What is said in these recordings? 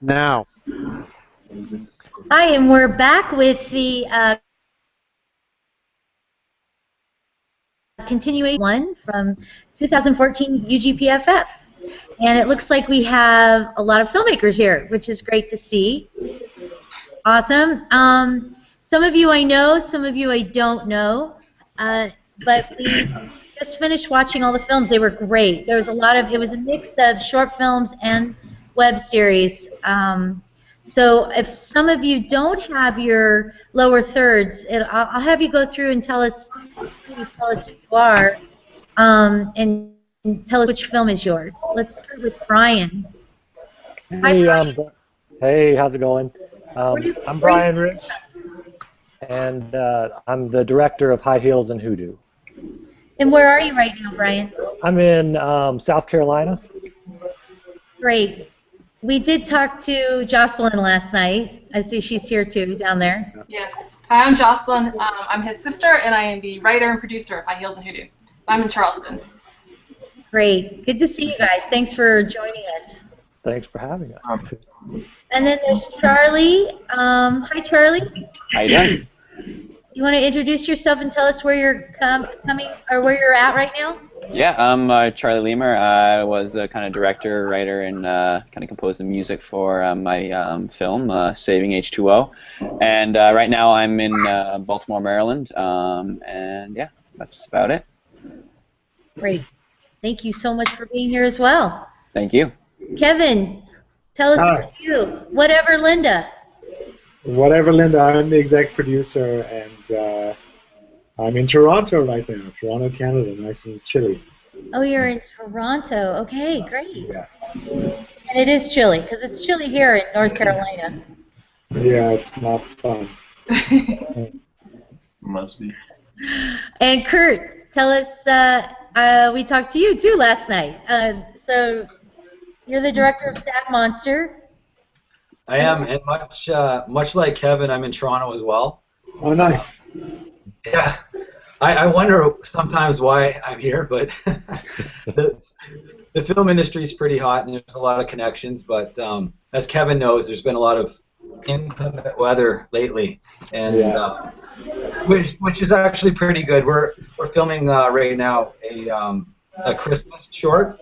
Now. Hi, and we're back with the continuation one from 2014 UGPFF. And it looks like we have a lot of filmmakers here, which is great to see. Awesome. Some of you I know, some of you I don't know, but we just finished watching all the films. They were great. There was a lot of, it was a mix of short films and web series. So if some of you don't have your lower thirds, I'll have you go through and tell us who you are, and tell us which film is yours. Let's start with Brian. Hey, Hi, Brian. Hey, how's it going? I'm Brian Rich, and I'm the director of High Heels and Hoodoo. And where are you right now, Brian? I'm in South Carolina. Great. We did talk to Jocelyn last night. I see she's here too, down there. Yeah. Hi, I'm Jocelyn. I'm his sister, and I am the writer and producer of High Heels and Hoodoo. I'm in Charleston. Great. Good to see you guys. Thanks for joining us. Thanks for having us. And then there's Charlie. Hi, Charlie. How you doing? You want to introduce yourself and tell us where you're coming or where you're at right now? Yeah, I'm Charlie Lemur. I was the kind of director, writer, and kind of composed the music for my film, Saving H2O. And right now I'm in Baltimore, Maryland. And yeah, that's about it. Great. Thank you so much for being here as well. Thank you. Kevin, tell us about you. Whatever, Linda. Whatever, Linda. I'm the exec producer, and I'm in Toronto right now. Toronto, Canada, nice and chilly. Oh, you're in Toronto. Okay, great. Yeah. And it is chilly, because it's chilly here in North Carolina. Yeah, it's not fun. Must be. And Kurt, tell us, we talked to you too last night. So you're the director of Sad Monster. I am, and much like Kevin, I'm in Toronto as well. Oh, nice. Yeah, I wonder sometimes why I'm here, but the film industry is pretty hot, and there's a lot of connections. But as Kevin knows, there's been a lot of inclement weather lately, and which is actually pretty good. We're filming right now a Christmas short,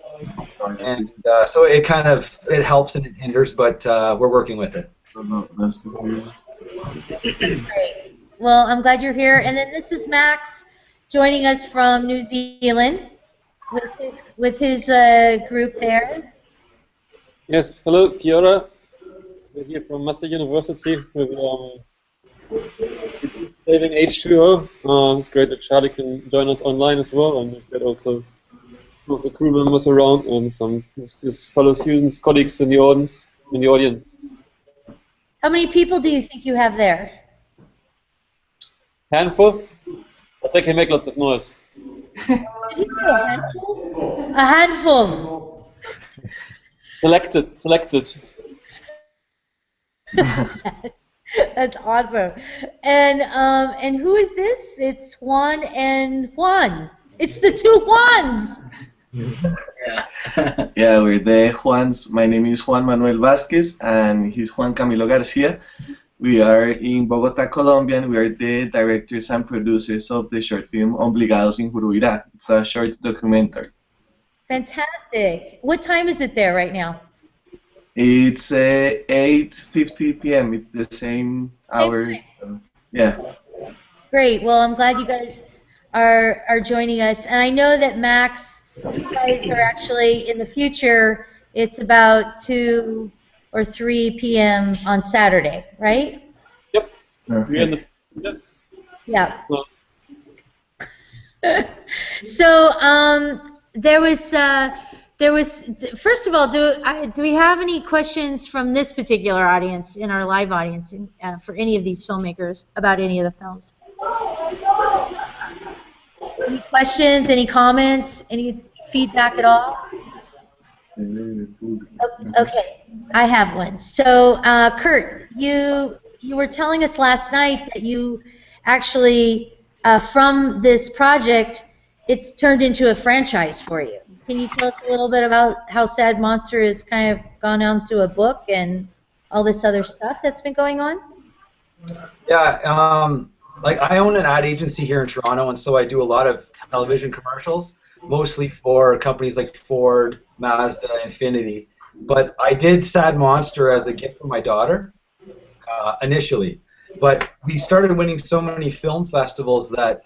and so it kind of helps and it hinders, but we're working with it. Great. Well, I'm glad you're here. And then this is Max joining us from New Zealand with his group there. Yes, hello, kia ora. We're here from Master University with Saving H2O. It's great that Charlie can join us online as well, and we've got also some of the crew members around and some his fellow students, colleagues in the audience. How many people do you think you have there? Handful, but they can make lots of noise. Did you say a handful? A handful. Selected. That's awesome. And who is this? It's Juan and Juan. It's the two Juans. Yeah, we're the Juans. My name is Juan Manuel Vasquez, and he's Juan Camilo Garcia. We are in Bogota, Colombia, and we are the directors and producers of the short film Obligados en Juruirá. It's a short documentary. Fantastic. What time is it there right now? It's 8:50 p.m. It's the same hour. Yeah. Great. Well, I'm glad you guys are joining us. And I know that Max, you guys are actually in the future. It's about 2 or 3 p.m. on Saturday, right? Yep. We're in the, yeah. So there was. First of all, do we have any questions from this particular audience in our live audience for any of these filmmakers about any of the films? Any questions? Any comments? Any feedback at all? Okay, I have one. So, Kurt, you were telling us last night that you actually, from this project, it's turned into a franchise for you. Can you tell us a little bit about how Sad Monster has kind of gone on to a book and all this other stuff that's been going on? Yeah, like I own an ad agency here in Toronto, and so I do a lot of television commercials, mostly for companies like Ford, Mazda, Infinity. But I did Sad Monster as a gift for my daughter initially. But we started winning so many film festivals that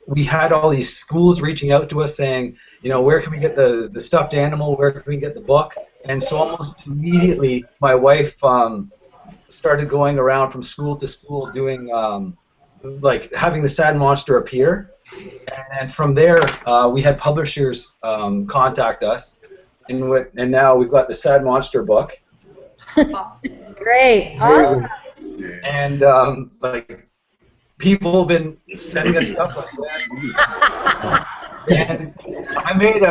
we had all these schools reaching out to us saying, you know, where can we get the stuffed animal? Where can we get the book? And so almost immediately, my wife started going around from school to school doing like having the Sad Monster appear, and from there we had publishers contact us, and now we've got the Sad Monster book. It's great. Awesome. And like people have been sending us stuff like this. And I made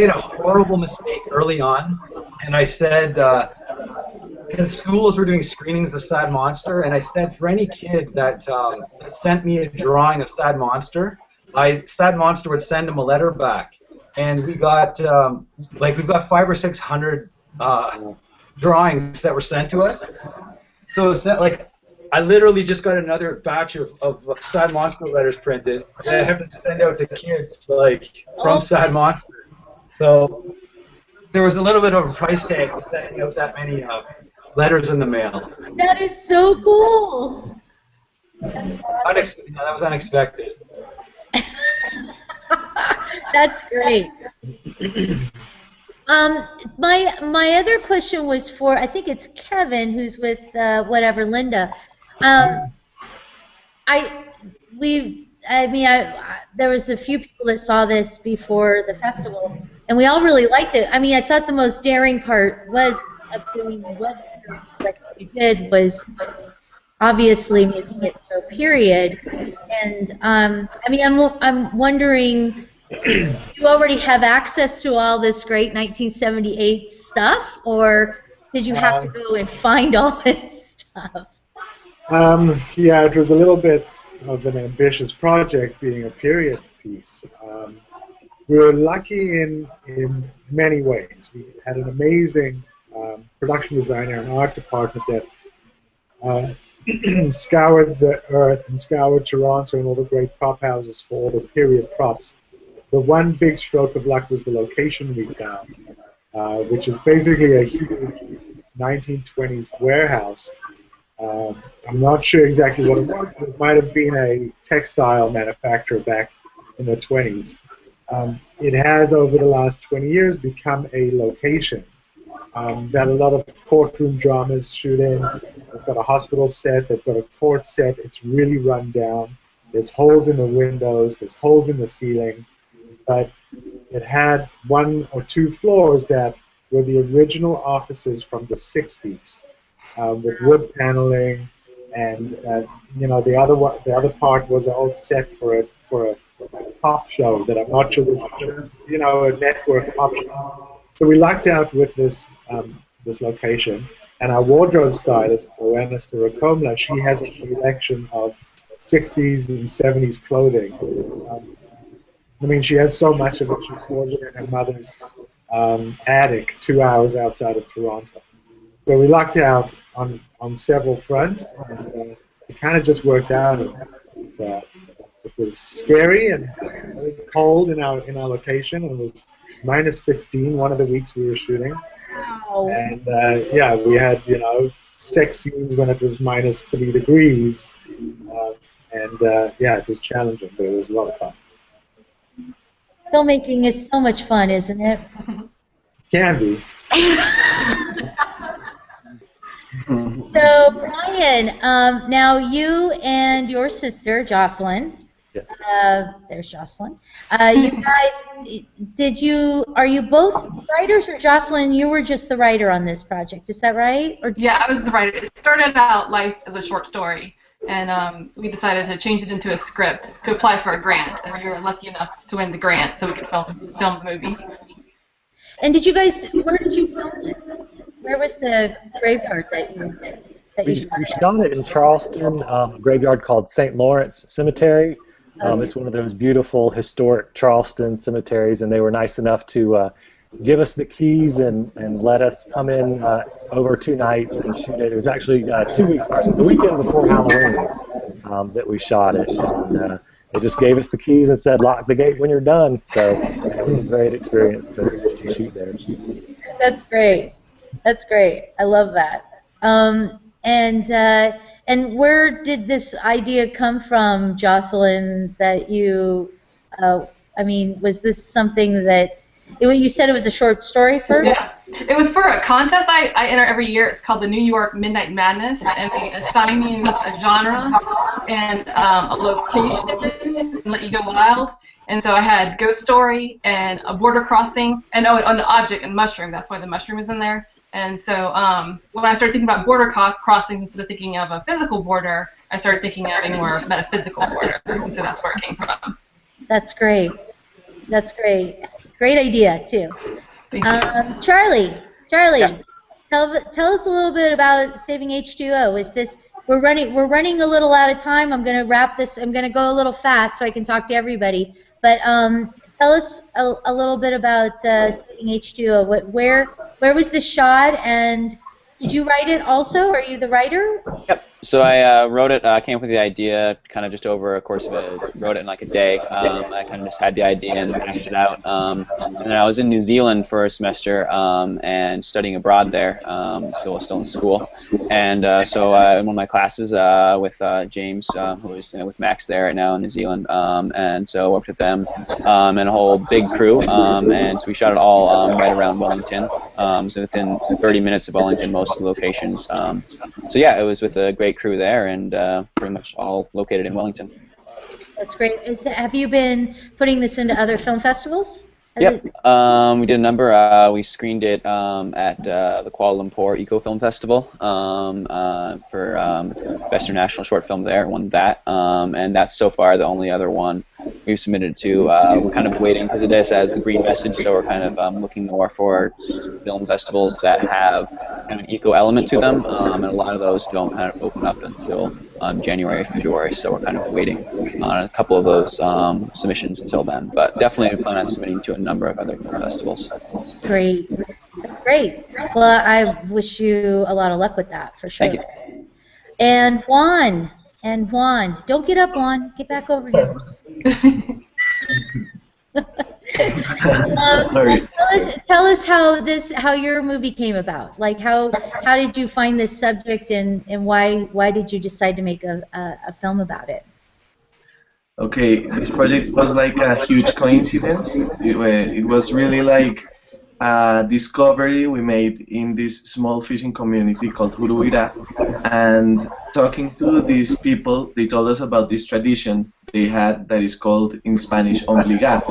a horrible mistake early on, and I said, because schools were doing screenings of Sad Monster, and I said for any kid that sent me a drawing of Sad Monster, Sad Monster would send them a letter back, and we got like we've got 500 or 600 drawings that were sent to us. So it's like I literally just got another batch of Sad Monster letters printed, and I have to send out to kids like from Sad Monster. So there was a little bit of a price tag for sending out that many letters in the mail. That is so cool. That was unexpected. That's great. My other question was for, I think it's Kevin, who's with whatever Linda. There was a few people that saw this before the festival, and we all really liked it. I mean, I thought the most daring part was of doing web series like you did was obviously making it so period. And I mean, I'm wondering, do you already have access to all this great 1978 stuff, or did you have to go and find all this stuff? Yeah, it was a little bit of an ambitious project being a period piece. We were lucky in many ways. We had an amazing production designer and art department that scoured the earth and scoured Toronto and all the great prop houses for all the period props. The one big stroke of luck was the location we found, which is basically a huge 1920s warehouse. I'm not sure exactly what it was, but it might have been a textile manufacturer back in the 20s. It has, over the last 20 years, become a location that a lot of courtroom dramas shoot in. They've got a hospital set, they've got a court set. It's really run down. There's holes in the windows, there's holes in the ceiling. But it had 1 or 2 floors that were the original offices from the 60s. With wood paneling, and you know, the other part was an old set for a pop show that I'm not sure was, you know, a network pop show. So we lucked out with this this location, and our wardrobe stylist, Joanna Starakomla, she has a collection of 60s and 70s clothing. I mean, she has so much of it. She stores it in her mother's attic 2 hours outside of Toronto. So we lucked out on several fronts, and it kind of just worked out. It was scary and very cold in our location. It was minus 15 one of the weeks we were shooting. Wow. And yeah, we had, you know, sex scenes when it was minus 3 degrees, and yeah, it was challenging, but it was a lot of fun. Filmmaking is so much fun, isn't it? Can be. So, Brian, now you and your sister, Jocelyn. Yes. There's Jocelyn. You guys, are you both writers, or Jocelyn, you were just the writer on this project? Is that right? Or yeah, I was the writer. It started out life as a short story, and we decided to change it into a script to apply for a grant, and we were lucky enough to win the grant so we could film the movie. And did you guys, where did you film this? Where was the graveyard that you We shot it in Charleston, a graveyard called St. Lawrence Cemetery. It's one of those beautiful historic Charleston cemeteries, and they were nice enough to give us the keys and let us come in over 2 nights and shoot it. It was actually 2 weeks, the weekend before Halloween that we shot it. And they just gave us the keys and said, lock the gate when you're done. So it was a great experience to shoot there. That's great. That's great. I love that. And where did this idea come from, Jocelyn, that you, I mean, was this something that, you said it was a short story first? Yeah. It was for a contest I enter every year. It's called the New York Midnight Madness, and they assign you a genre and a location and let you go wild. And so I had ghost story and a border crossing, and an object and mushroom. That's why the mushroom is in there. And so when I started thinking about border crossing instead of thinking of a physical border, I started thinking of a more metaphysical border. And so that's where it came from. That's great. That's great. Great idea too. Thank you. Charlie, Yeah. tell us a little bit about Saving H2O. Is this we're running a little out of time. I'm going to wrap this. I'm going to go a little fast so I can talk to everybody. But tell us a little bit about Saving H2O. Where was this shot, and did you write it also? Are you the writer? Yep. So I wrote it, came up with the idea kind of just over a course of wrote it in like a day. I kind of just had the idea and hashed it out. And then I was in New Zealand for a semester and studying abroad there, still in school. And so in one of my classes with James, who is with Max there right now in New Zealand, and so I worked with them and a whole big crew. And so we shot it all right around Wellington, so within 30 minutes of Wellington, most of the locations. So yeah, it was with a great crew there, and pretty much all located in Wellington. That's great. Have you been putting this into other film festivals? Yep. We did a number. We screened it at the Kuala Lumpur Eco Film Festival for Best International Short Film there. Won that, and that's so far the only other one we've submitted to. We're kind of waiting because it does has the green message, so we're kind of looking more for film festivals that have kind of an eco element to them, and a lot of those don't kind of open up until January, February. So we're kind of waiting on a couple of those submissions until then. But definitely plan on submitting to a number of other film festivals. Great. That's great. Well, I wish you a lot of luck with that, for sure. Thank you. And Juan, don't get up, Juan. Get back over here. Tell us how your movie came about. Like how did you find this subject, and why did you decide to make a film about it? Okay, this project was like a huge coincidence. It was really like a discovery we made in this small fishing community called Huruira. And talking to these people, they told us about this tradition they had that is called, in Spanish, obligar,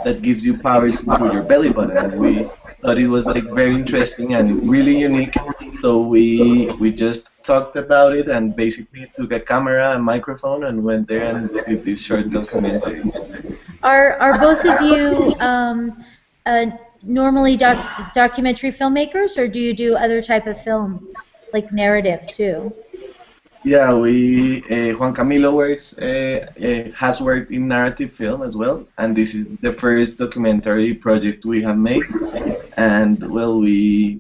that gives you powers through your belly button. And we thought it was like very interesting and really unique. So we just talked about it and basically took a camera and microphone and went there and did this short documentary. Are both of you normally documentary filmmakers, or do you do other type of film, like narrative too? Yeah, Juan Camilo has worked in narrative film as well, and this is the first documentary project we have made. And well, we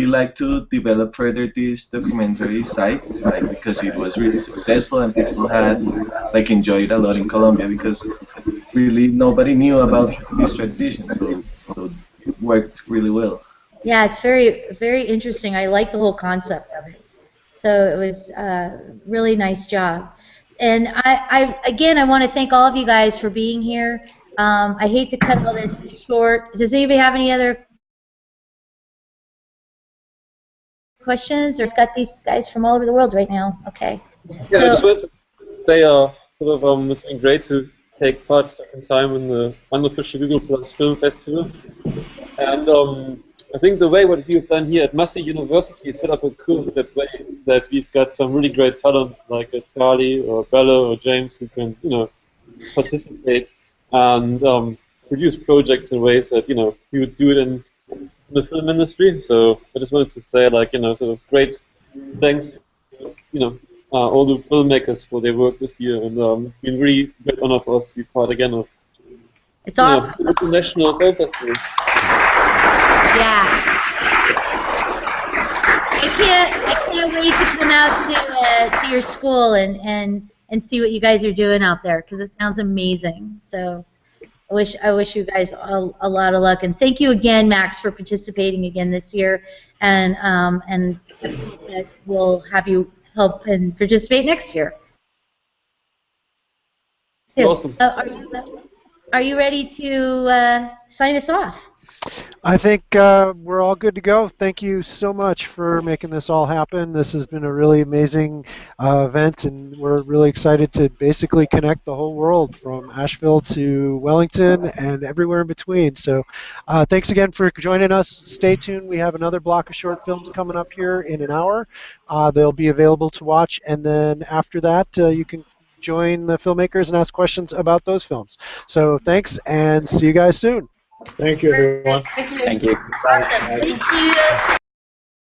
like to develop further this documentary side, because it was really successful and people had enjoyed a lot in Colombia, because really nobody knew about this tradition, so it worked really well. Yeah, it's very, very interesting. I like the whole concept of it. So it was a really nice job. And I want to thank all of you guys for being here. I hate to cut all this short. Does anybody have any other questions? Or got these guys from all over the world right now. Okay. Yeah, I just wanted to say it's been great to take part second time in the unofficial Google Plus Film Festival. And I think the way what we've done here at Massey University is set up a curve that way that we've got some really great talent like Charlie or Bella or James who can participate and produce projects in ways that you would do it in the film industry. So I just wanted to say sort of great thanks all the filmmakers for their work this year, and it's been really great honor for us to be part again of It's awesome. the International Film Festival. Yeah. I can't wait to come out to your school and see what you guys are doing out there, because it sounds amazing. So I wish you guys a lot of luck, and thank you again, Max, for participating again this year, and that we'll have you help and participate next year. Awesome. Are you ready to sign us off? I think we're all good to go. Thank you so much for making this all happen. This has been a really amazing event, and we're really excited to basically connect the whole world from Asheville to Wellington and everywhere in between. So thanks again for joining us. Stay tuned. We have another block of short films coming up here in an hour. They'll be available to watch, and then after that you can join the filmmakers and ask questions about those films. So thanks, and see you guys soon. Thank you, everyone. Thank you. Thank you. Awesome. Thank you.